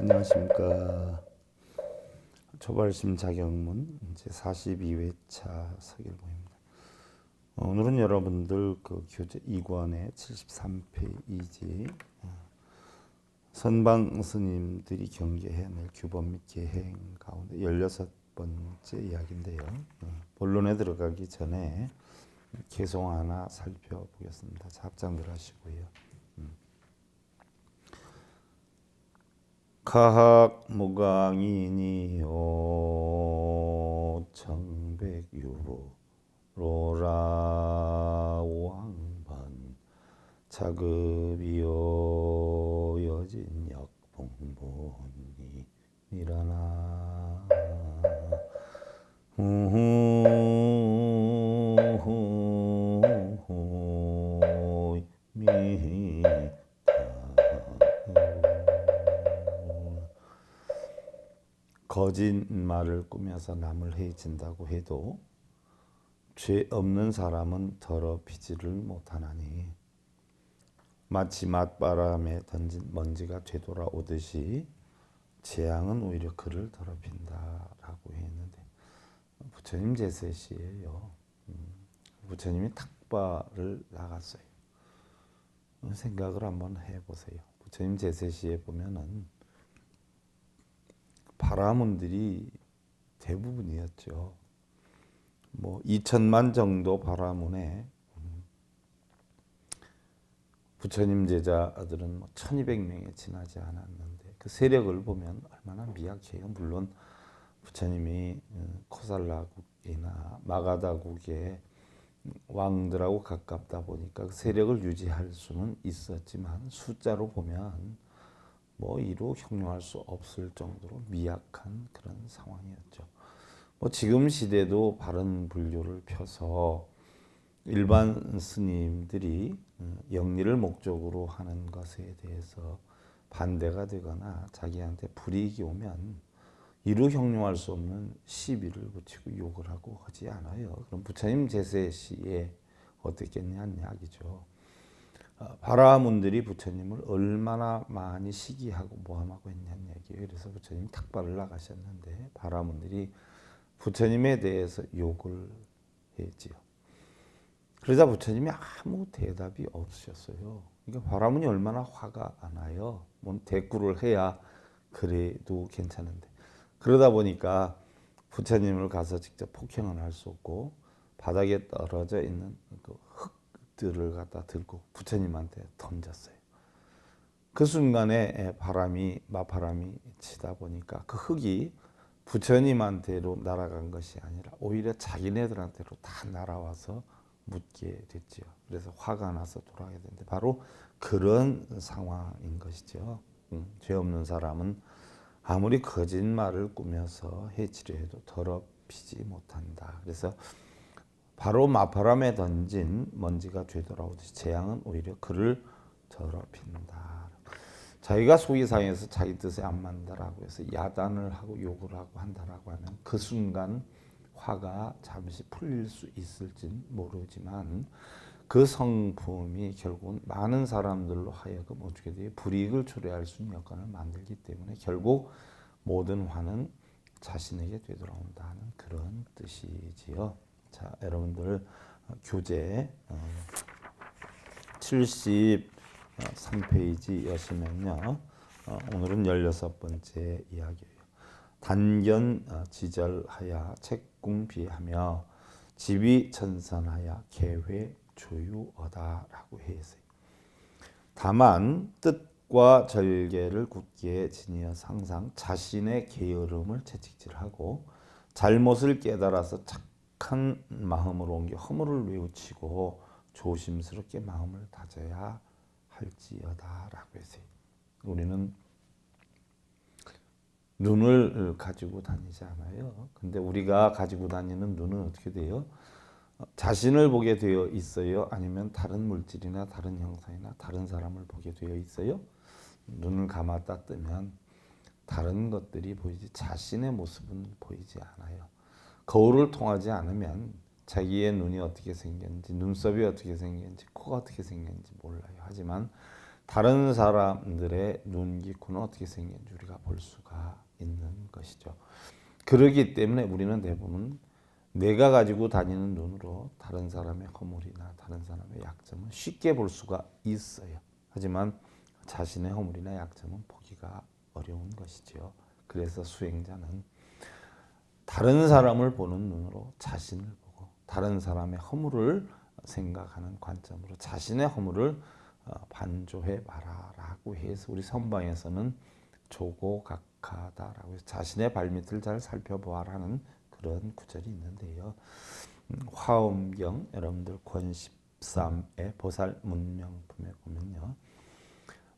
안녕하십니까. 초발심 자격문 이제 42회차 서결문입니다. 오늘은 여러분들 그 교재 2권의 73페이지 선방 스님들이 경계해낼 규범 및 계행 가운데 16번째 이야기인데요. 본론에 들어가기 전에 개송 하나 살펴보겠습니다. 합장들 하시고요. 가학 무강이니요 청백유로 로라왕반 자급이요 여진역 봉본이 미라나 미 거짓말을 꾸며서 남을 해친다고 해도 죄 없는 사람은 더럽히지를 못하나니 마치 맞바람에 던진 먼지가 되돌아오듯이 재앙은 오히려 그를 더럽힌다라고 했는데 부처님 제세시에요. 부처님이 탁발을 나갔어요. 생각을 한번 해보세요. 부처님 제세시에 보면은 바라문들이 대부분이었죠. 뭐 2천만 정도 바라문에 부처님 제자들은 뭐 1200명에 지나지 않았는데 그 세력을 보면 얼마나 미약해요. 물론 부처님이 코살라국이나 마가다국의 왕들하고 가깝다 보니까 그 세력을 유지할 수는 있었지만 숫자로 보면 뭐 이루 형용할 수 없을 정도로 미약한 그런 상황이었죠. 뭐 지금 시대도 바른 불교를 펴서 일반 스님들이 영리를 목적으로 하는 것에 대해서 반대가 되거나 자기한테 불이익이 오면 이루 형용할 수 없는 시비를 붙이고 욕을 하고 하지 않아요. 그럼 부처님 제세 시에 어떻겠냐는 이야기죠. 바라문들이 부처님을 얼마나 많이 시기하고 모함하고 했냐는 얘기예요. 그래서 부처님이 탁발을 나가셨는데 바라문들이 부처님에 대해서 욕을 했지요. 그러자 부처님이 아무 대답이 없으셨어요. 그러니까 바라문이 얼마나 화가 나요. 뭐 대꾸를 해야 그래도 괜찮은데 그러다 보니까 부처님을 가서 직접 폭행은 할 수 없고 바닥에 떨어져 있는 그 흙들을 갖다 들고 부처님한테 던졌어요. 그 순간에 맞바람이 치다 보니까 그 흙이 부처님한테로 날아간 것이 아니라 오히려 자기네들한테로 다 날아와서 묻게 됐죠. 그래서 화가 나서 돌아가게 되는데 바로 그런 상황인 것이죠. 죄 없는 사람은 아무리 거짓말을 꾸며서 해치려 해도 더럽히지 못한다. 그래서 바로 맞바람에 던진 먼지가 되돌아오듯이 재앙은 오히려 그를 더럽힌다. 자기가 속이 상해서 자기 뜻에 안 맞는다라고 해서 야단을 하고 욕을 하고 한다라고 하면 그 순간 화가 잠시 풀릴 수 있을진 모르지만 그 성품이 결국은 많은 사람들로 하여금 어떻게 돼요? 불이익을 초래할 수 있는 여건을 만들기 때문에 결국 모든 화는 자신에게 되돌아온다는 그런 뜻이지요. 자, 여러분들 교재 73페이지 여시면요. 오늘은 16번째 이야기예요. 단견 지절하야 책궁비하며 지위천선하야 계회 조유어다라고 했어요. 다만 뜻과 절개를 굳게 지니어 항상 자신의 게으름을 채찍질하고 잘못을 깨달아서 착한 마음으로 옮겨 허물을 뉘우치고 조심스럽게 마음을 다져야 할지어다라고 했어요. 우리는 눈을 가지고 다니지 않아요. 근데 우리가 가지고 다니는 눈은 어떻게 돼요? 자신을 보게 되어 있어요? 아니면 다른 물질이나 다른 형상이나 다른 사람을 보게 되어 있어요? 눈을 감았다 뜨면 다른 것들이 보이지 자신의 모습은 보이지 않아요. 거울을 통하지 않으면 자기의 눈이 어떻게 생겼는지, 눈썹이 어떻게 생겼는지, 코가 어떻게 생겼는지 몰라요. 하지만 다른 사람들의 눈기코는 어떻게 생긴지 우리가 볼 수가 있는 것이죠. 그러기 때문에 우리는 대부분 내가 가지고 다니는 눈으로 다른 사람의 허물이나 다른 사람의 약점을 쉽게 볼 수가 있어요. 하지만 자신의 허물이나 약점은 보기가 어려운 것이지요. 그래서 수행자는 다른 사람을 보는 눈으로 자신을 보고 다른 사람의 허물을 생각하는 관점으로 자신의 허물을 반조해 봐라라고 해서 우리 선방에서는 조고각하다라고 해서 자신의 발밑을 잘 살펴보아라는 그런 구절이 있는데요. 화엄경 여러분들 권 13의 보살 문명품에 보면요.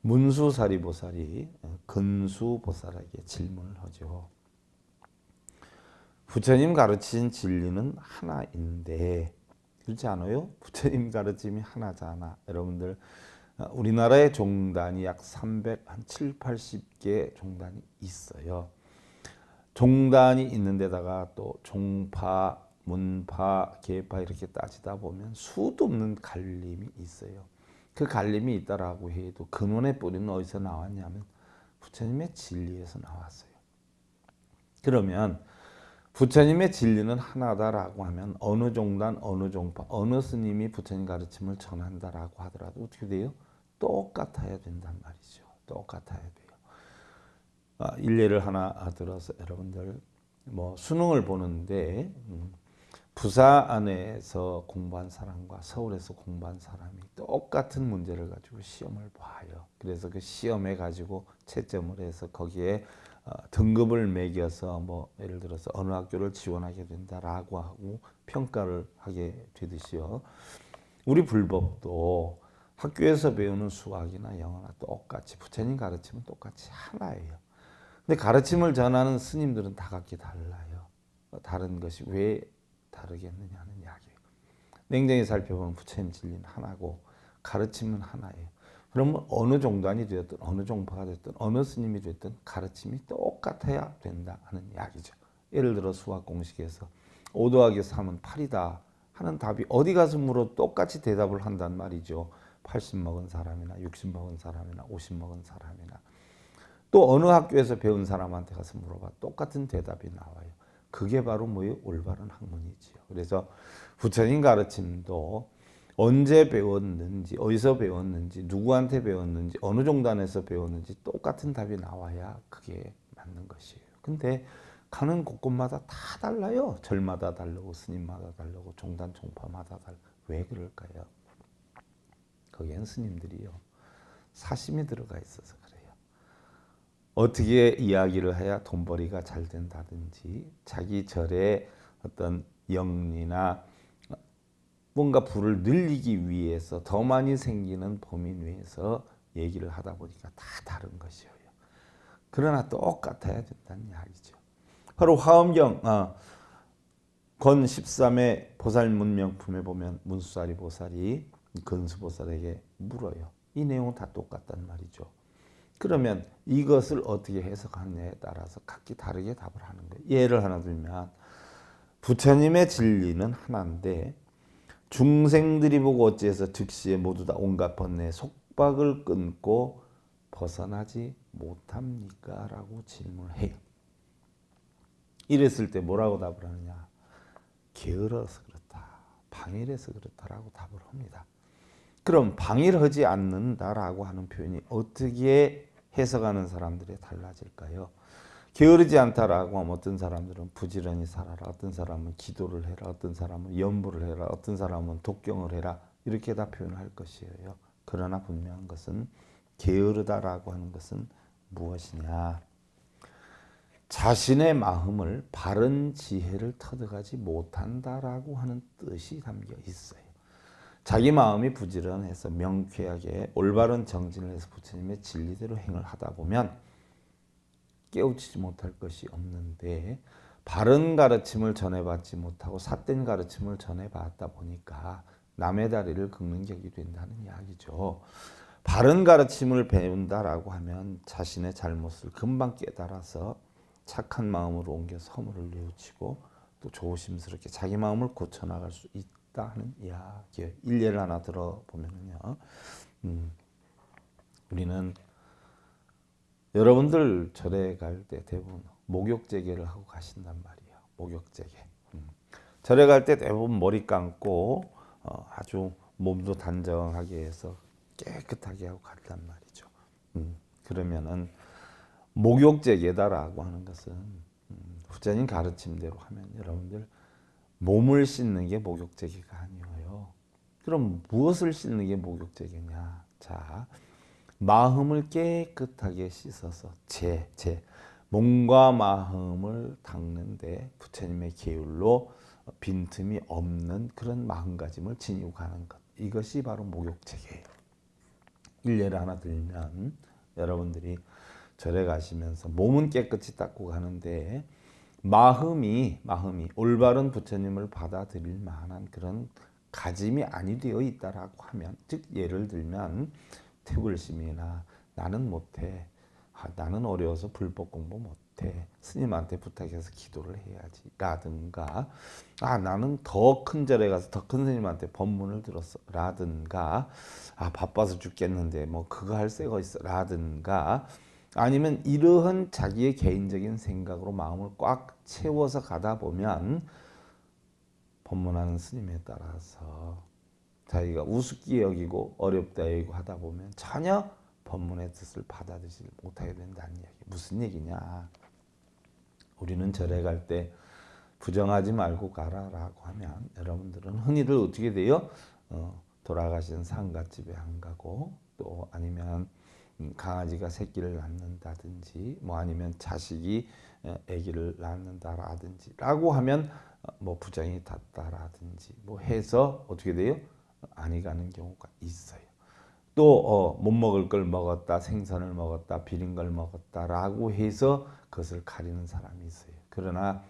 문수사리보살이 근수보살에게 질문을 하죠. 부처님 가르친 진리는 하나인데 그렇지 않아요? 부처님 가르침이 하나잖아. 여러분들 우리나라의 종단이 약 370, 80개 종단이 있어요. 종단이 있는 데다가 또 종파, 문파, 계파 이렇게 따지다 보면 수도 없는 갈림이 있어요. 그 갈림이 있다라고 해도 근원의 뿌리는 어디서 나왔냐면 부처님의 진리에서 나왔어요. 그러면 부처님의 진리는 하나다라고 하면 어느 종단, 어느 종파, 어느 스님이 부처님 가르침을 전한다라고 하더라도 어떻게 돼요? 똑같아야 된단 말이죠. 똑같아야 돼요. 일례를 하나 들어서 여러분들 뭐 수능을 보는데 부산에서 공부한 사람과 서울에서 공부한 사람이 똑같은 문제를 가지고 시험을 봐요. 그래서 그 시험에 가지고 채점을 해서 거기에 등급을 매겨서 뭐 예를 들어서 어느 학교를 지원하게 된다라고 하고 평가를 하게 되듯이요. 우리 불법도 학교에서 배우는 수학이나 영어나 똑같이 부처님 가르침은 똑같이 하나예요. 근데 가르침을 전하는 스님들은 다 각기 달라요. 다른 것이 왜 다르겠느냐 하는 이야기예요. 냉정히 살펴보면 부처님 진리는 하나고 가르침은 하나예요. 그러면 어느 종단이 되었든 어느 종파가 됐든 어느 스님이 됐든 가르침이 똑같아야 된다 하는 이야기죠. 예를 들어 수학 공식에서 5 더하기 3은 8이다 하는 답이 어디 가서 물어 똑같이 대답을 한단 말이죠. 80 먹은 사람이나 60 먹은 사람이나 50 먹은 사람이나 또 어느 학교에서 배운 사람한테 가서 물어봐 똑같은 대답이 나와요. 그게 바로 뭐예요? 올바른 학문이지요. 그래서 부처님 가르침도 언제 배웠는지, 어디서 배웠는지, 누구한테 배웠는지, 어느 종단에서 배웠는지 똑같은 답이 나와야 그게 맞는 것이에요. 근데 가는 곳곳마다 다 달라요. 절마다 다르고 스님마다 다르고 종단 종파마다 다르고 왜 그럴까요? 거기엔 스님들이요. 사심이 들어가 있어서 그래요. 어떻게 이야기를 해야 돈벌이가 잘 된다든지 자기 절의 어떤 영리나 뭔가 부를 늘리기 위해서 더 많이 생기는 범위 내에서 얘기를 하다 보니까 다 다른 것이에요. 그러나 똑같아야 된다는 이야기죠. 바로 화엄경 권 13의 보살문명품에 보면 문수사리 보살이 근수보살에게 물어요. 이 내용은 다 똑같단 말이죠. 그러면 이것을 어떻게 해석하느냐에 따라서 각기 다르게 답을 하는 거예요. 예를 하나 들면 부처님의 진리는 하나인데 중생들이 보고 어찌해서 즉시에 모두 다 온갖 번뇌 속박을 끊고 벗어나지 못합니까? 라고 질문을 해요. 이랬을 때 뭐라고 답을 하느냐? 게을러서 그렇다. 방일해서 그렇다라고 답을 합니다. 그럼 방일하지 않는다라고 하는 표현이 어떻게 해석하는 사람들이 달라질까요? 게으르지 않다라고 하면 어떤 사람들은 부지런히 살아라, 어떤 사람은 기도를 해라, 어떤 사람은 연부를 해라, 어떤 사람은 독경을 해라 이렇게 다 표현할 것이에요. 그러나 분명한 것은 게으르다라고 하는 것은 무엇이냐? 자신의 마음을 바른 지혜를 터득하지 못한다라고 하는 뜻이 담겨 있어요. 자기 마음이 부지런해서 명쾌하게 올바른 정진을 해서 부처님의 진리대로 행을 하다 보면 깨우치지 못할 것이 없는데 바른 가르침을 전해받지 못하고 삿된 가르침을 전해받다 보니까 남의 다리를 긁는 격이 된다는 이야기죠. 바른 가르침을 배운다라고 하면 자신의 잘못을 금방 깨달아서 착한 마음으로 옮겨서 허물을 뉘우치고 또 조심스럽게 자기 마음을 고쳐나갈 수 있다 하는 이야기예요. 일례를 하나 들어보면요. 우리는 여러분들 절에 갈 때 대부분 목욕제계를 하고 가신단 말이에요. 목욕제계. 절에 갈 때 대부분 머리 감고 아주 몸도 단정하게 해서 깨끗하게 하고 간단 말이죠. 그러면은 목욕제계다라고 하는 것은 후자님 가르침대로 하면 여러분들 몸을 씻는 게 목욕제계가 아니에요. 그럼 무엇을 씻는 게 목욕제계냐? 자, 마음을 깨끗하게 씻어서 몸과 마음을 닦는데 부처님의 계율로 빈틈이 없는 그런 마음가짐을 지니고 가는 것. 이것이 바로 목욕제계예요. 일례를 하나 들면 여러분들이 절에 가시면서 몸은 깨끗이 닦고 가는데 마음이 올바른 부처님을 받아들일 만한 그런 가짐이 아니 되어 있다라고 하면, 즉 예를 들면 태불심이나 나는 못해, 나는 어려워서 불법 공부 못해, 스님한테 부탁해서 기도를 해야지 라든가, 나는 더 큰 절에 가서 더 큰 스님한테 법문을 들었어 라든가, 바빠서 죽겠는데 뭐 그거 할 새가 있어 라든가, 아니면 이러한 자기의 개인적인 생각으로 마음을 꽉 채워서 가다 보면 법문하는 스님에 따라서 자기가 우습게 여기고 어렵다 여기고 하다 보면 전혀 법문의 뜻을 받아들이지 못하게 된다는 이야기. 무슨 얘기냐? 우리는 절에 갈 때 부정하지 말고 가라라고 하면 여러분들은 흔히들 어떻게 돼요? 돌아가신 상갓집에 안 가고, 또 아니면 강아지가 새끼를 낳는다든지, 뭐 아니면 자식이 아기를 낳는다라든지 라고 하면 뭐 부정이 닿다라든지 뭐 해서 어떻게 돼요? 아니 가는 경우가 있어요. 또 못 먹을 걸 먹었다, 생선을 먹었다, 비린 걸 먹었다라고 해서 그것을 가리는 사람이 있어요. 그러나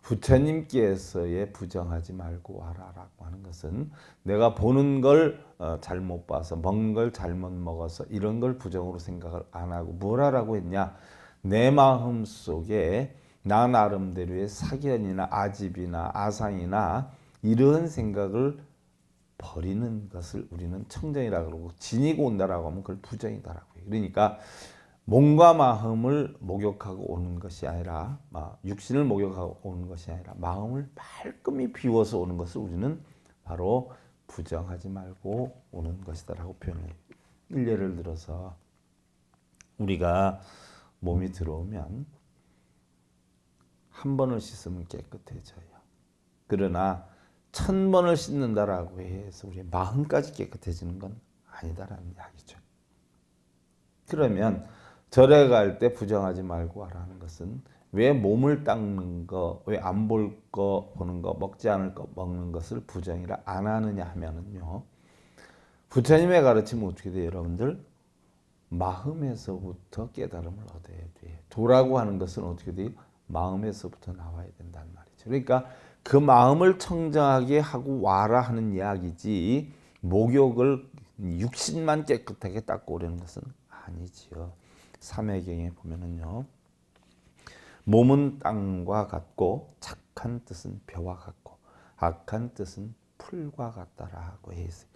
부처님께서의 부정하지 말고 와라라고 하는 것은 내가 보는 걸 잘못 봐서, 먹는 걸 잘못 먹어서 이런 걸 부정으로 생각을 안 하고 뭘 하라고 했냐? 내 마음 속에 나 나름대로의 사견이나 아집이나 아상이나 이런 생각을 버리는 것을 우리는 청정이라고 그러고, 지니고 온다라고 하면 그걸 부정이다라고 해요. 그러니까 몸과 마음을 목욕하고 오는 것이 아니라, 육신을 목욕하고 오는 것이 아니라 마음을 말끔히 비워서 오는 것을 우리는 바로 부정하지 말고 오는 것이다라고 표현해요. 일례를 들어서 우리가 몸이 들어오면 한 번을 씻으면 깨끗해져요. 그러나 1000번을 씻는다라고 해서 우리의 마음까지 깨끗해지는 건 아니다라는 이야기죠. 그러면 절에 갈 때 부정하지 말고 하라는 것은 왜 몸을 닦는 거, 왜 안 볼 거 보는 거, 먹지 않을 거 먹는 것을 부정이라 안 하느냐 하면은요, 부처님의 가르침은 어떻게 돼요, 여러분들? 마음에서부터 깨달음을 얻어야 돼요. 도라고 하는 것은 어떻게 돼요? 마음에서부터 나와야 된다는 말이죠. 그러니까 그 마음을 청정하게 하고 와라 하는 이야기지, 목욕을 육신만 깨끗하게 닦고 오려는 것은 아니지요. 삼회경에 보면은요, 몸은 땅과 같고 착한 뜻은 벼와 같고 악한 뜻은 풀과 같다라고 해 있어요.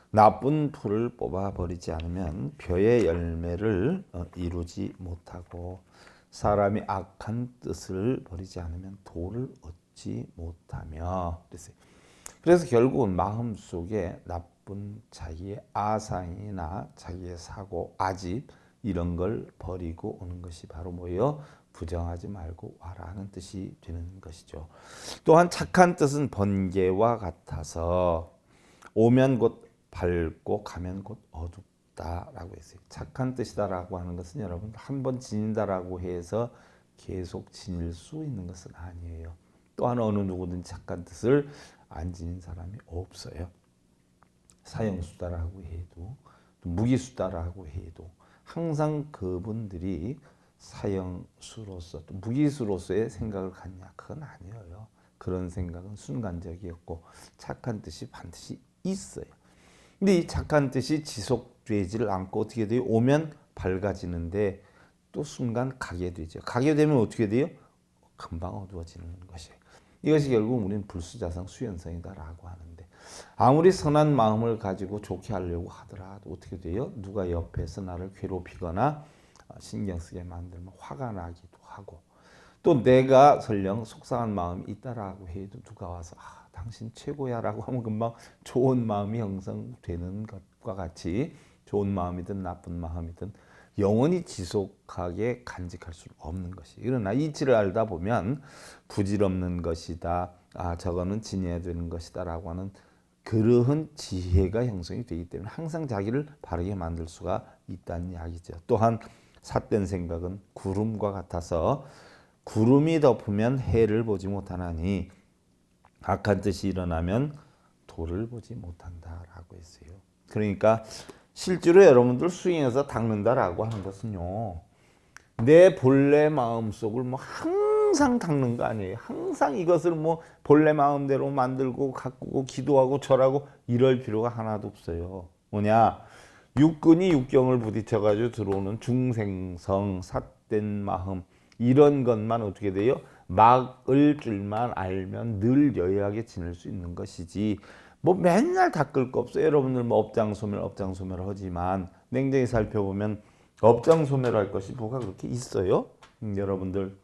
나쁜 풀을 뽑아버리지 않으면 벼의 열매를 이루지 못하고, 사람이 악한 뜻을 버리지 않으면 도를 얻지 못하며 그랬어요. 그래서 결국은 마음속에 나쁜 자기의 아상이나 자기의 사고, 아집 이런 걸 버리고 오는 것이 바로 뭐예요? 부정하지 말고 와라 하는 뜻이 되는 것이죠. 또한 착한 뜻은 번개와 같아서 오면 곧 밝고 가면 곧 어둡다라고 했어요. 착한 뜻이다라고 하는 것은 여러분 한 번 지닌다라고 해서 계속 지닐 수 있는 것은 아니에요. 또한 어느 누구든 착한 뜻을 안 지닌 사람이 없어요. 사형수다라고 해도, 무기수다라고 해도 항상 그분들이 사형수로서 또 무기수로서의 생각을 갖냐? 그건 아니에요. 그런 생각은 순간적이었고 착한 뜻이 반드시 있어요. 근데 이 착한 뜻이 지속되지를 않고 어떻게 돼요? 오면 밝아지는데 또 순간 가게 되죠. 가게 되면 어떻게 돼요? 금방 어두워지는 것이에요. 이것이 결국 우리는 불수자성 수연성이다라고 하는데, 아무리 선한 마음을 가지고 좋게 하려고 하더라도 어떻게 돼요? 누가 옆에서 나를 괴롭히거나 신경 쓰게 만들면 화가 나기도 하고, 또 내가 설령 속상한 마음이 있다라고 해도 누가 와서 당신 최고야라고 하면 금방 좋은 마음이 형성되는 것과 같이, 좋은 마음이든 나쁜 마음이든 영원히 지속하게 간직할 수 없는 것이. 그러나 이치를 알다 보면 부질없는 것이다, 저거는 지녀야 되는 것이다 라고 하는 그러한 지혜가 형성이 되기 때문에 항상 자기를 바르게 만들 수가 있다는 이야기죠. 또한 삿된 생각은 구름과 같아서 구름이 덮으면 해를 보지 못하나니 악한 뜻이 일어나면 도를 보지 못한다라고 했어요. 그러니까 실제로 여러분들 수행해서 닦는다라고 하는 것은요, 내 본래 마음속을 항상 닦는 거 아니에요. 항상 이것을 본래 마음대로 만들고 가꾸고 기도하고 절하고 이럴 필요가 하나도 없어요. 뭐냐? 육근이 육경을 부딪혀가지고 들어오는 중생성, 삿된 마음, 이런 것만 어떻게 돼요? 막을 줄만 알면 늘 여유하게 지낼 수 있는 것이지, 맨날 닦을 거 없어요. 여러분들 업장소멸 하지만 냉정히 살펴보면 업장소멸할 것이 뭐가 그렇게 있어요? 여러분들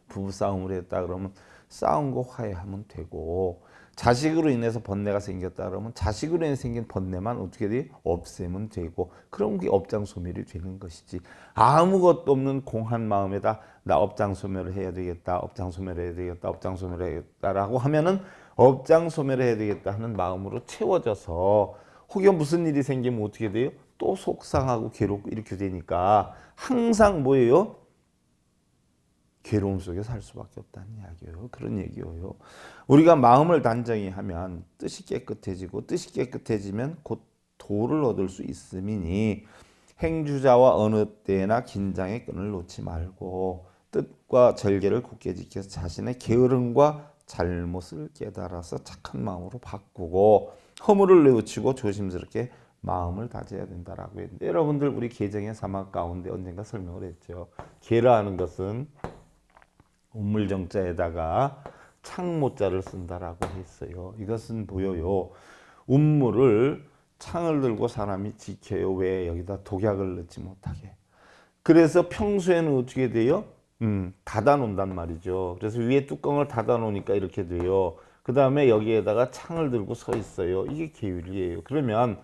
부부싸움을 했다 그러면 싸운 거 화해하면 되고, 자식으로 인해서 번뇌가 생겼다 그러면 자식으로 인해 생긴 번뇌만 어떻게 돼요? 없애면 되고, 그럼 그게 업장소멸이 되는 것이지, 아무것도 없는 공한 마음에다 나 업장소멸을 해야 되겠다, 업장소멸을 해야 되겠다, 업장소멸을 해야 되겠다라고 하면은 업장소멸을 해야 되겠다 하는 마음으로 채워져서 혹여 무슨 일이 생기면 어떻게 돼요? 또 속상하고 괴롭고 이렇게 되니까 항상 뭐예요? 괴로움 속에 살 수밖에 없다는 이야기예요. 그런 얘기예요. 우리가 마음을 단정히 하면 뜻이 깨끗해지고, 뜻이 깨끗해지면 곧 도를 얻을 수 있음이니 행주자와 어느 때나 긴장의 끈을 놓지 말고 뜻과 절개를 굳게 지켜서 자신의 게으름과 잘못을 깨달아서 착한 마음으로 바꾸고 허물을 뉘우치고 조심스럽게 마음을 다져야 된다라고 했는데, 여러분들 우리 계정의 사막 가운데 언젠가 설명을 했죠. 계라하는 것은 운물정자에다가 창모자를 쓴다라고 했어요. 이것은 보여요. 운물을 창을 들고 사람이 지켜요. 왜? 여기다 독약을 넣지 못하게. 그래서 평소에는 어떻게 돼요? 닫아 놓는단 말이죠. 그래서 위에 뚜껑을 닫아 놓으니까 이렇게 돼요. 그 다음에 여기에다가 창을 들고 서 있어요. 이게 계율이에요. 그러면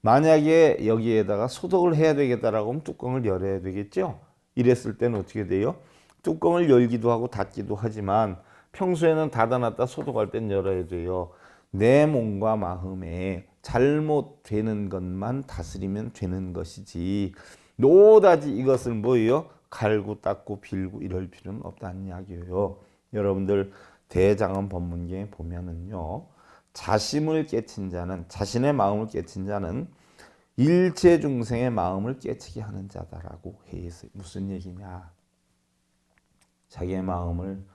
만약에 여기에다가 소독을 해야 되겠다라고 하면 뚜껑을 열어야 되겠죠. 이랬을 때는 어떻게 돼요? 뚜껑을 열기도 하고 닫기도 하지만 평소에는 닫아놨다 소독할 땐 열어야 돼요. 내 몸과 마음에 잘못되는 것만 다스리면 되는 것이지, 노다지 이것을 뭐예요? 갈고 닦고 빌고 이럴 필요는 없다는 이야기예요. 여러분들 대장엄 법문경에 보면은요, 자심을 깨친 자는, 자신의 마음을 깨친 자는 일체 중생의 마음을 깨치게 하는 자다라고 해 있어요. 무슨 얘기냐? 자기의 마음을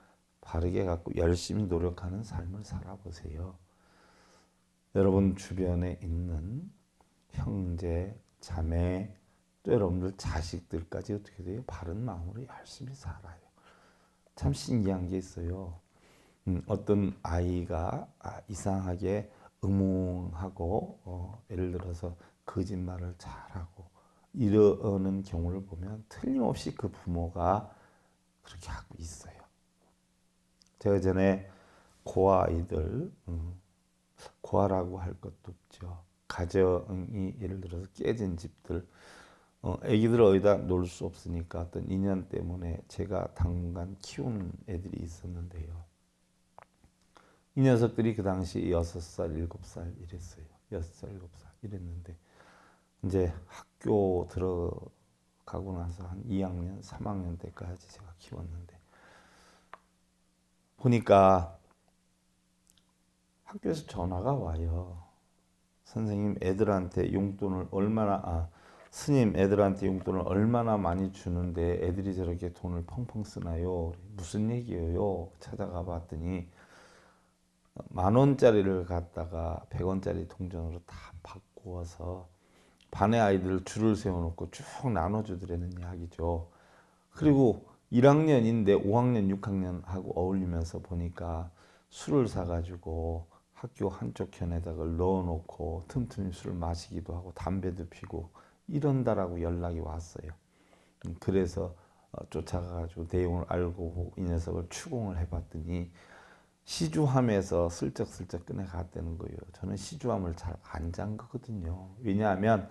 바르게 갖고 열심히 노력하는 삶을 살아보세요. 여러분 주변에 있는 형제, 자매, 또 여러분들 자식들까지 어떻게 돼요? 바른 마음으로 열심히 살아요. 참 신기한 게 있어요. 어떤 아이가 이상하게 음웅하고 예를 들어서 거짓말을 잘하고 이러는 경우를 보면 틀림없이 그 부모가 그렇게 하고 있어요. 제가 전에 고아 아이들, 고아라고 할 것도 없죠. 가정이 예를 들어서 깨진 집들, 애기들 어디다 놓을 수 없으니까 어떤 인연 때문에 제가 당분간 키운 애들이 있었는데요. 이 녀석들이 그 당시 6살, 7살 이랬어요. 6살, 7살 이랬는데 이제 학교 들어가고 나서 한 2학년, 3학년 때까지 제가 키웠는데 보니까 학교에서 전화가 와요. 선생님 애들한테 용돈을 얼마나 스님 애들한테 용돈을 얼마나 많이 주는데 애들이 저렇게 돈을 펑펑 쓰나요? 무슨 얘기예요? 찾아가 봤더니 10,000원짜리를 갖다가 100원짜리 동전으로 다 바꾸어서 반의 아이들을 줄을 세워놓고 쭉 나눠주더라는 이야기죠. 그리고 1학년인데 5학년, 6학년하고 어울리면서 보니까 술을 사가지고 학교 한쪽 편에다가 넣어놓고 틈틈이 술을 마시기도 하고 담배도 피고 이런다라고 연락이 왔어요. 그래서 쫓아가가지고 내용을 알고 이 녀석을 추궁을 해봤더니 시주함에서 슬쩍슬쩍 꺼내갔다는 거예요. 저는 시주함을 잘 안 잠그거든요. 왜냐하면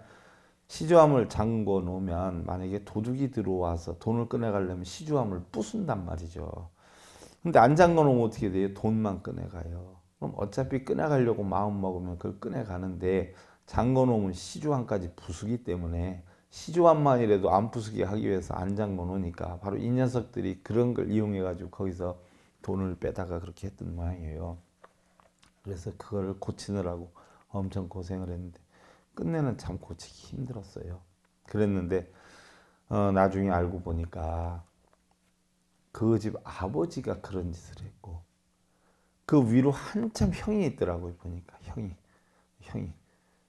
시주함을 잠궈 놓으면 만약에 도둑이 들어와서 돈을 꺼내가려면 시주함을 부순단 말이죠. 근데 안 잠궈 놓으면 어떻게 돼요? 돈만 꺼내가요. 그럼 어차피 꺼내가려고 마음 먹으면 그걸 꺼내가는데 잠궈 놓으면 시주함까지 부수기 때문에 시주함만이라도 안 부수게 하기 위해서 안 잠궈 놓으니까 바로 이 녀석들이 그런 걸 이용해 가지고 거기서 돈을 빼다가 그렇게 했던 모양이에요. 그래서 그걸 고치느라고 엄청 고생을 했는데 끝내는 참 고치기 힘들었어요. 그랬는데 나중에 알고 보니까 그 집 아버지가 그런 짓을 했고 그 위로 한참 형이 있더라고요. 보니까 형이.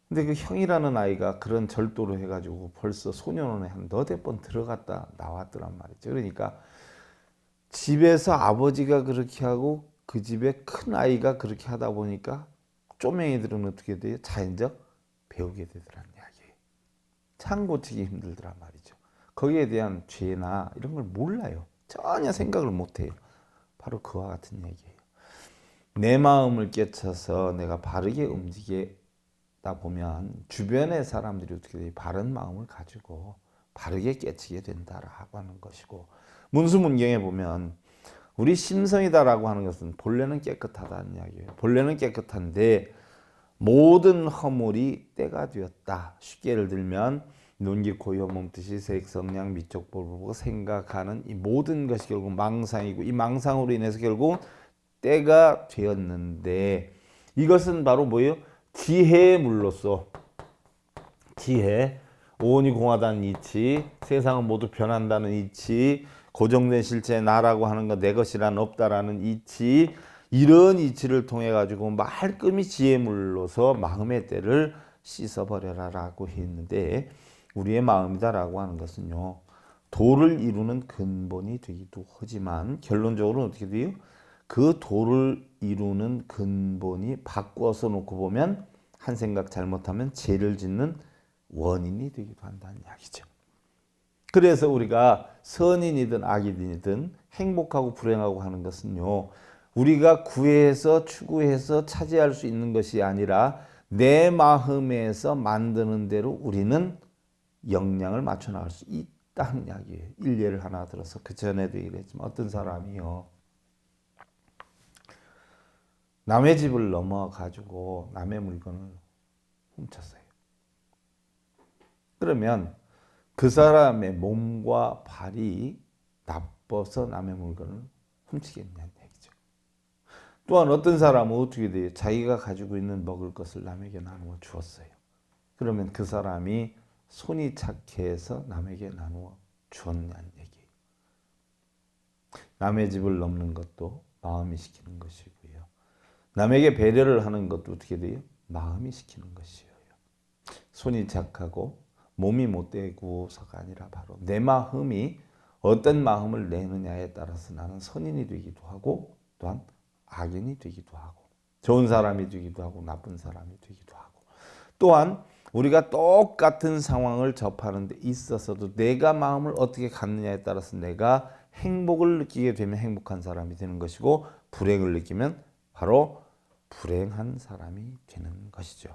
근데 그 형이라는 아이가 그런 절도를 해가지고 벌써 소년원에 한 너댓 번 들어갔다 나왔더란 말이죠. 그러니까 집에서 아버지가 그렇게 하고 그 집에 큰 아이가 그렇게 하다 보니까 쪼맹이들은 어떻게 돼요? 자연적 배우게 되더란 이야기예요. 참 고치기 힘들더란 말이죠. 거기에 대한 죄나 이런 걸 몰라요. 전혀 생각을 못해요. 바로 그와 같은 얘기예요. 내 마음을 깨쳐서 내가 바르게 움직이다 보면 주변의 사람들이 어떻게 돼요? 바른 마음을 가지고 바르게 깨치게 된다라고 하는 것이고 문수문경에 보면 우리 심성이다라고 하는 것은 본래는 깨끗하다는 이야기예요. 본래는 깨끗한데 모든 허물이 때가 되었다. 쉽게 예를 들면 눈기 고요 몸뜻이 색 성량 미적 볼을 보고 생각하는 이 모든 것이 결국 망상이고 이 망상으로 인해서 결국 때가 되었는데 이것은 바로 뭐예요? 지혜의 물로서 지혜 오온이 공하다는 이치 세상은 모두 변한다는 이치 고정된 실제 나라고 하는 거 내 것이란 없다라는 이치 이런 이치를 통해 가지고 말끔히 지혜물로서 마음의 때를 씻어버려라라고 했는데 우리의 마음이다라고 하는 것은요 도를 이루는 근본이 되기도 하지만 결론적으로 어떻게 돼요? 그 도를 이루는 근본이 바꿔서 놓고 보면 한 생각 잘못하면 죄를 짓는 원인이 되기도 한다는 이야기죠. 그래서 우리가 선인이든 악인이든 행복하고 불행하고 하는 것은요 우리가 구해서 추구해서 차지할 수 있는 것이 아니라 내 마음에서 만드는 대로 우리는 역량을 맞춰 나갈 수 있다는 이야기예요. 일례를 하나 들어서 그 전에도 얘기했지만 어떤 사람이요 남의 집을 넘어가지고 남의 물건을 훔쳤어요. 그러면 그 사람의 몸과 발이 나빠서 남의 물건을 훔치겠냐는 얘기죠. 또한 어떤 사람은 어떻게 돼요? 자기가 가지고 있는 먹을 것을 남에게 나누어 주었어요. 그러면 그 사람이 손이 착해서 남에게 나누어 주었냐는 얘기예요. 남의 집을 넘는 것도 마음이 시키는 것이고요. 남에게 배려를 하는 것도 어떻게 돼요? 마음이 시키는 것이에요. 손이 착하고 몸이 못되고서가 아니라 바로 내 마음이 어떤 마음을 내느냐에 따라서 나는 선인이 되기도 하고 또한 악인이 되기도 하고 좋은 사람이 되기도 하고 나쁜 사람이 되기도 하고 또한 우리가 똑같은 상황을 접하는 데 있어서도 내가 마음을 어떻게 갖느냐에 따라서 내가 행복을 느끼게 되면 행복한 사람이 되는 것이고 불행을 느끼면 바로 불행한 사람이 되는 것이죠.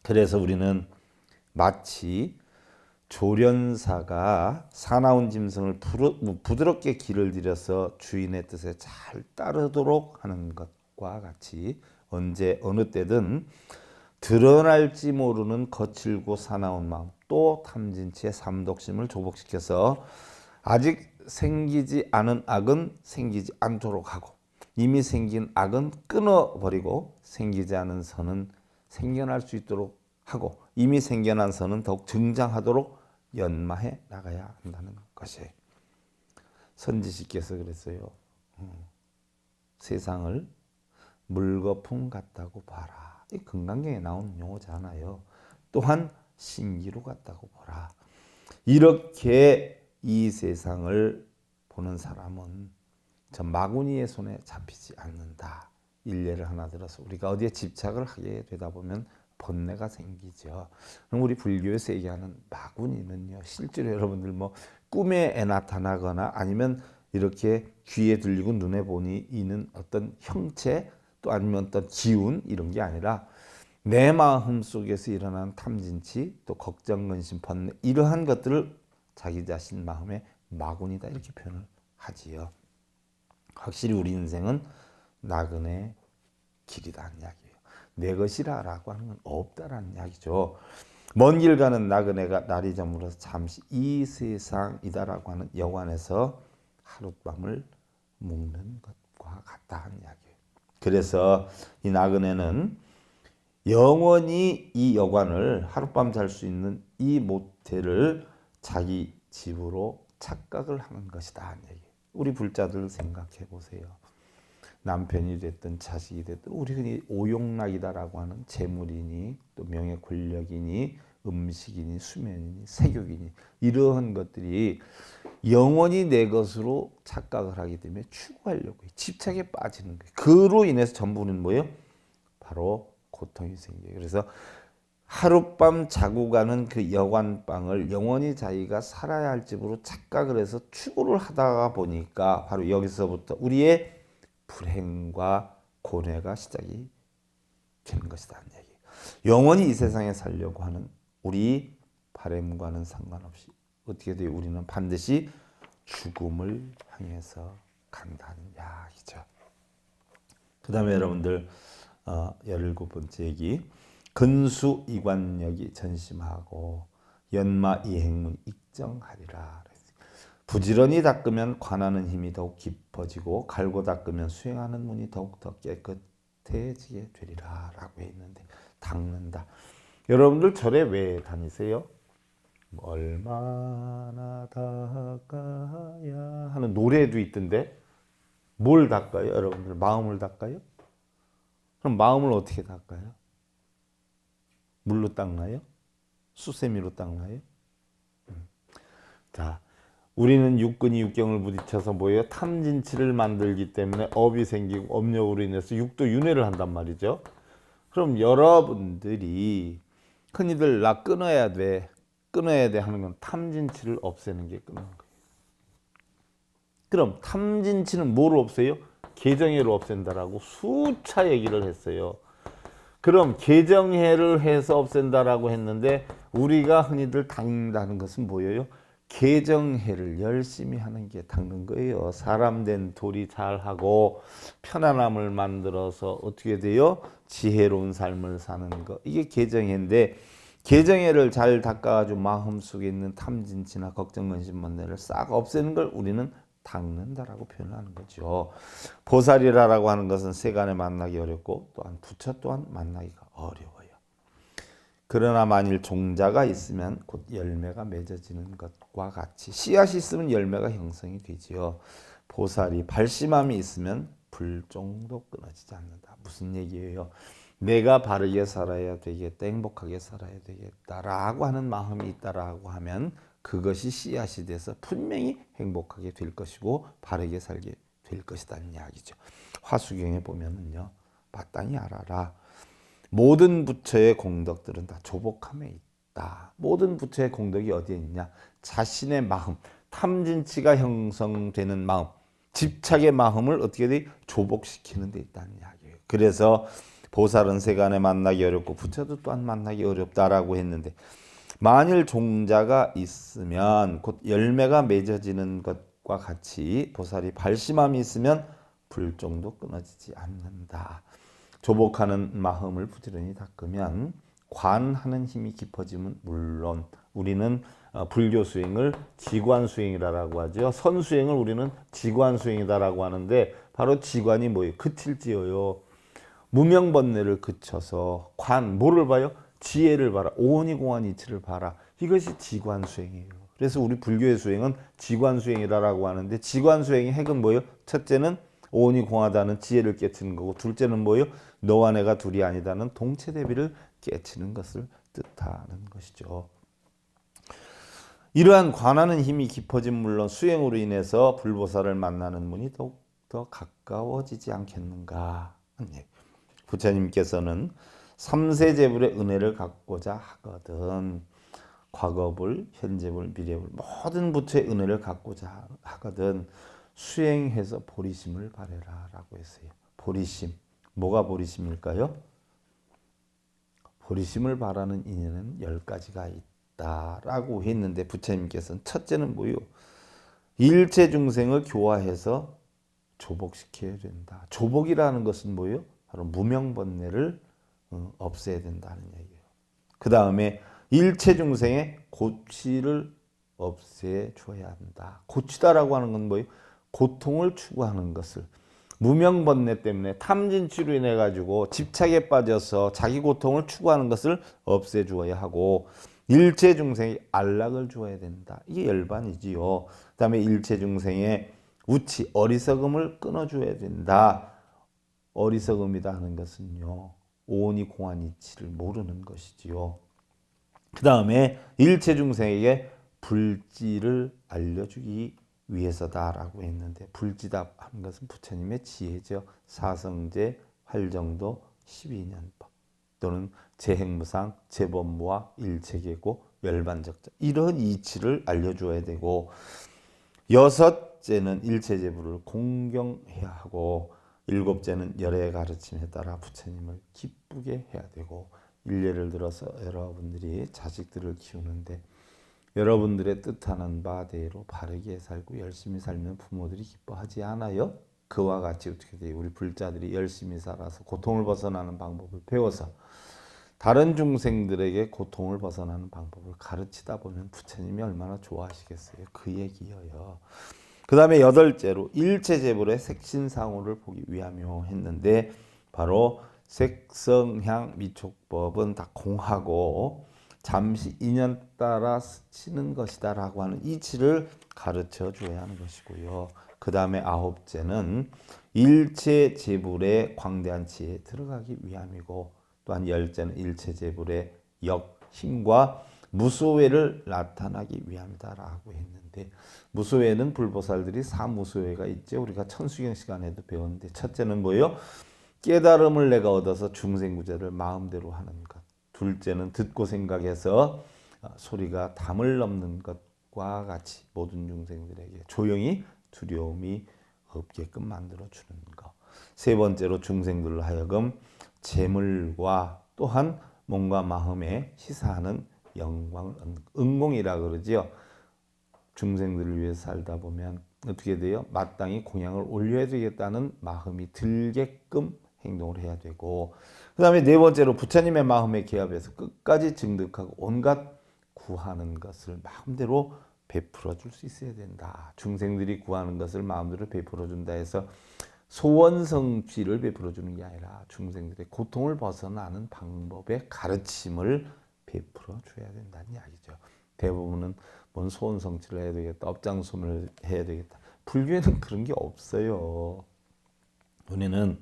그래서 우리는 마치 조련사가 사나운 짐승을 부드럽게 길을 들여서 주인의 뜻에 잘 따르도록 하는 것과 같이 언제 어느 때든 드러날지 모르는 거칠고 사나운 마음 또 탐진치의 삼독심을 조복시켜서 아직 생기지 않은 악은 생기지 않도록 하고 이미 생긴 악은 끊어버리고 생기지 않은 선은 생겨날 수 있도록 하고 이미 생겨난 선은 더욱 증장하도록 연마해 나가야 한다는 것이에요. 선지식께서 그랬어요. 세상을 물거품 같다고 봐라. 이 금강경에 나오는 용어잖아요. 또한 신기루 같다고 보라. 이렇게 이 세상을 보는 사람은 저 마구니의 손에 잡히지 않는다. 일례를 하나 들어서 우리가 어디에 집착을 하게 되다 보면 번뇌가 생기죠. 그럼 우리 불교에서 얘기하는 마구니는요, 실제로 여러분들 뭐 꿈에 나타나거나 아니면 이렇게 귀에 들리고 눈에 보니 있는 어떤 형체 또 아니면 어떤 기운 이런 게 아니라 내 마음 속에서 일어난 탐진치 또 걱정 근심 번뇌 이러한 것들을 자기 자신 마음의 마군이다 이렇게 표현을 하지요. 확실히 우리 인생은 나그네 길이다는 이야기예요. 내 것이라고 하는 건 없다라는 이야기죠. 먼 길 가는 나그네가 날이 저물어서 잠시 이 세상이다라고 하는 여관에서 하룻밤을 묵는 것과 같다 하는 이야기예요. 그래서 이 나그네는 영원히 이 여관을 하룻밤 잘 수 있는 이 모텔을 자기 집으로 착각을 하는 것이다 하는 얘기예요. 우리 불자들 생각해 보세요. 남편이 됐든 자식이 됐든 우리 흔히 오용락이다라고 하는 재물이니 또 명예 권력이니 음식이니 수면이니 세욕이니 이러한 것들이 영원히 내 것으로 착각을 하기 때문에 추구하려고 해요. 집착에 빠지는 거예요. 그로 인해서 전부는 뭐예요? 바로 고통이 생겨요. 그래서 하룻밤 자고 가는 그 여관방을 영원히 자기가 살아야 할 집으로 착각을 해서 추구를 하다가 보니까 바로 여기서부터 우리의 불행과 고뇌가 시작이 되는 것이다. 영원히 이 세상에 살려고 하는 우리 바람과는 상관없이 어떻게 돼요? 우리는 반드시 죽음을 향해서 간다는 이야기죠. 그 다음에 여러분들 17번째 얘기 근수 이관력이 전심하고 연마 이행문 익정하리라. 부지런히 닦으면 관하는 힘이 더욱 깊어지고 갈고 닦으면 수행하는 문이 더욱더 깨끗해지게 되리라 라고 했는데 닦는다. 여러분들 절에 왜 다니세요? 얼마나 닦아야 하는 노래도 있던데 뭘 닦아요? 여러분들 마음을 닦아요? 그럼 마음을 어떻게 닦아요? 물로 닦나요? 수세미로 닦나요? 자, 우리는 육근이 육경을 부딪혀서 뭐예요? 탐진치를 만들기 때문에 업이 생기고 업력으로 인해서 육도 윤회를 한단 말이죠. 그럼 여러분들이 흔히들 나 끊어야 돼 하는 건 탐진치를 없애는 게 끊는 거예요. 그럼 탐진치는 뭐로 없애요? 개정해로 없앤다라고 수차 얘기를 했어요. 그럼 개정해를 해서 없앤다라고 했는데 우리가 흔히들 닦는다는 것은 뭐예요? 개정해를 열심히 하는 게 닦는 거예요. 사람 된 도리 잘하고 편안함을 만들어서 어떻게 돼요? 지혜로운 삶을 사는 거. 이게 개정해인데 개정해를 잘 닦아가지고 마음속에 있는 탐진치나 걱정, 근심, 번뇌를 싹 없애는 걸 우리는 닦는다라고 표현하는 거죠. 보살이라고 하는 것은 세간에 만나기 어렵고 또한 부처 또한 만나기가 어려워요. 그러나 만일 종자가 있으면 곧 열매가 맺어지는 것과 같이 씨앗이 있으면 열매가 형성이 되지요. 보살이 발심함이 있으면 불종도 끊어지지 않는다. 무슨 얘기예요? 내가 바르게 살아야 되겠다, 행복하게 살아야 되겠다라고 하는 마음이 있다라고 하면 그것이 씨앗이 돼서 분명히 행복하게 될 것이고 바르게 살게 될 것이라는 이야기죠. 화수경에 보면은요, 마땅히 알아라. 모든 부처의 공덕들은 다 조복함에 있다. 모든 부처의 공덕이 어디에 있냐? 자신의 마음, 탐진치가 형성되는 마음, 집착의 마음을 어떻게 돼? 조복시키는 데 있다는 이야기예요. 그래서 보살은 세간에 만나기 어렵고 부처도 또한 만나기 어렵다라고 했는데 만일 종자가 있으면 곧 열매가 맺어지는 것과 같이 보살이 발심함이 있으면 불종도 끊어지지 않는다. 조복하는 마음을 부지런히 닦으면 관하는 힘이 깊어지면 물론 우리는 불교 수행을 지관 수행이라고 하죠. 선 수행을 우리는 지관 수행이다라고 하는데 바로 지관이 뭐예요? 그칠지어요. 무명번뇌를 그쳐서 관 뭐를 봐요? 지혜를 봐라. 오온이공한 이치를 봐라. 이것이 지관 수행이에요. 그래서 우리 불교의 수행은 지관 수행이라고 하는데 지관 수행의 핵은 뭐예요? 첫째는 오온이 공하다는 지혜를 깨치는 거고 둘째는 뭐예요? 너와 내가 둘이 아니다는 동체대비를 깨치는 것을 뜻하는 것이죠. 이러한 관하는 힘이 깊어진 물론 수행으로 인해서 불보살을 만나는 문이 더욱 더 가까워지지 않겠는가 부처님께서는 삼세제불의 은혜를 갖고자 하거든 과거불, 현재불, 미래불 모든 부처의 은혜를 갖고자 하거든 수행해서 보리심을 바래라 라고 했어요. 보리심, 뭐가 보리심일까요? 보리심을 바라는 인연은 10가지가 있다라고 했는데 부처님께서는 첫째는 뭐요? 일체 중생을 교화해서 조복시켜야 된다. 조복이라는 것은 뭐요? 바로 무명번뇌를 없애야 된다는 얘기예요. 그 다음에 일체 중생의 고취를 없애 줘야 한다. 고치다라고 하는 건 뭐예요? 고통을 추구하는 것을 무명번뇌 때문에 탐진치로 인해 가지고 집착에 빠져서 자기 고통을 추구하는 것을 없애 주어야 하고 일체 중생의 안락을 주어야 된다. 이게 열반이지요. 그 다음에 일체 중생의 우치, 어리석음을 끊어줘야 된다. 어리석음이다 하는 것은요. 오온이 공한 이치를 모르는 것이지요. 그 다음에 일체 중생에게 불지를 알려주기 위해서다라고 했는데 불지다 하는 것은 부처님의 지혜죠. 사성제, 활정도, 12년법 또는 재행무상, 재범무와 일체계고 열반적자 이런 이치를 알려줘야 되고 여섯째는 일체제불을 공경해야 하고 일곱째는 열의 가르침에 따라 부처님을 기쁘게 해야 되고 일례를 들어서 여러분들이 자식들을 키우는데 여러분들의 뜻하는 바대로 바르게 살고 열심히 살면 부모들이 기뻐하지 않아요? 그와 같이 어떻게 돼요? 우리 불자들이 열심히 살아서 고통을 벗어나는 방법을 배워서 다른 중생들에게 고통을 벗어나는 방법을 가르치다 보면 부처님이 얼마나 좋아하시겠어요? 그 얘기예요. 그 다음에 여덟째로 일체제불의 색신상호를 보기 위하며 했는데 바로 색성향 미촉법은 다 공하고 잠시 인연 따라 스치는 것이다 라고 하는 이치를 가르쳐 줘야 하는 것이고요. 그 다음에 아홉째는 일체제불의 광대한 지혜에 들어가기 위함이고 또한 열째는 일체제불의 역힘과 무소회를 나타나기 위함이다 라고 했는데 무소회는 불보살들이 사무소회가 있죠. 우리가 천수경 시간에도 배웠는데 첫째는 뭐예요? 깨달음을 내가 얻어서 중생구제를 마음대로 하는 것. 둘째는 듣고 생각해서 소리가 담을 넘는 것과 같이 모든 중생들에게 조용히 두려움이 없게끔 만들어주는 것. 세 번째로 중생들을 하여금 재물과 또한 몸과 마음에 시사하는 영광, 응공이라 그러지요. 중생들을 위해 살다 보면 어떻게 돼요? 마땅히 공양을 올려야 되겠다는 마음이 들게끔 행동을 해야 되고 그 다음에 네 번째로 부처님의 마음에 기합해서 끝까지 증득하고 온갖 구하는 것을 마음대로 베풀어 줄 수 있어야 된다. 중생들이 구하는 것을 마음대로 베풀어 준다 해서 소원성취를 베풀어 주는 게 아니라 중생들의 고통을 벗어나는 방법의 가르침을 베풀어 줘야 된다는 이야기죠. 대부분은 뭔 소원성취를 해야 되겠다, 업장소멸을 해야 되겠다. 불교에는 그런 게 없어요. 우리는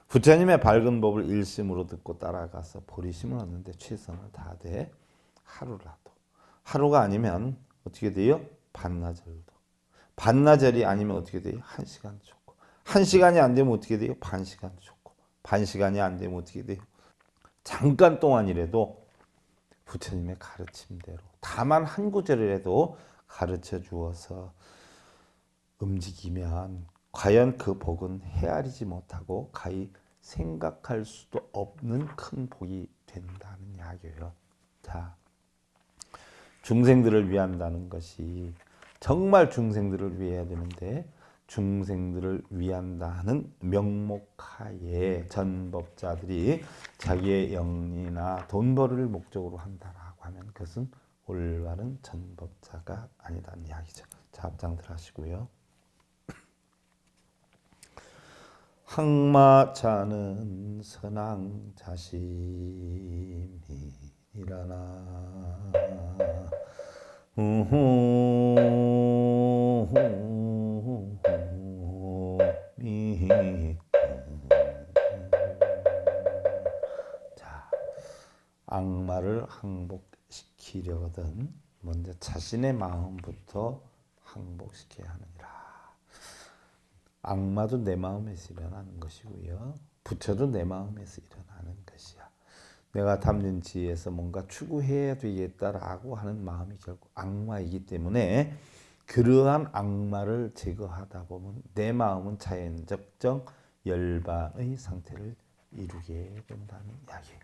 부처님의 밝은 법을 일심으로 듣고 따라가서 보리심을 얻는데 최선을 다하되 하루라도 하루가 아니면 어떻게 돼요? 반나절도 반나절이 아니면 어떻게 돼요? 1시간도 좋고 1시간이 안 되면 어떻게 돼요? 반시간도 좋고 반시간이 안 되면 어떻게 돼요? 잠깐 동안이라도 부처님의 가르침대로 다만 한 구절이라도 가르쳐 주어서 움직이면 과연 그 복은 헤아리지 못하고 가히 생각할 수도 없는 큰 복이 된다는 이야기예요. 자, 중생들을 위한다는 것이 정말 중생들을 위해야 되는데 중생들을 위한다는 명목하에 전법자들이 자기의 영리나 돈벌이를 목적으로 한다라고 하면 그것은 올바른 전법자가 아니라는 이야기죠. 자, 합장들 하시고요. 항마차는 선왕자심이라나 자, 악마를 항복시키려거든 먼저 자신의 마음부터 항복시켜야 하느니라. 악마도 내 마음에서 일어나는 것이고요. 부처도 내 마음에서 일어나는 것이야. 내가 담는 지혜에서 뭔가 추구해야 되겠다라고 하는 마음이 결국 악마이기 때문에 그러한 악마를 제거하다 보면 내 마음은 자연적 열반의 상태를 이루게 된다는 이야기예요.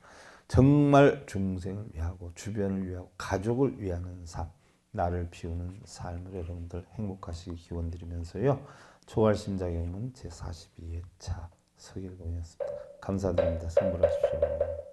정말 중생을 위하고 주변을 위하고 가족을 위하는 삶, 나를 비우는 삶을 여러분들 행복하시기 기원드리면서요. 초월심자경은 제42회차 서길공이었습니다. 감사드립니다. 선물하십시오.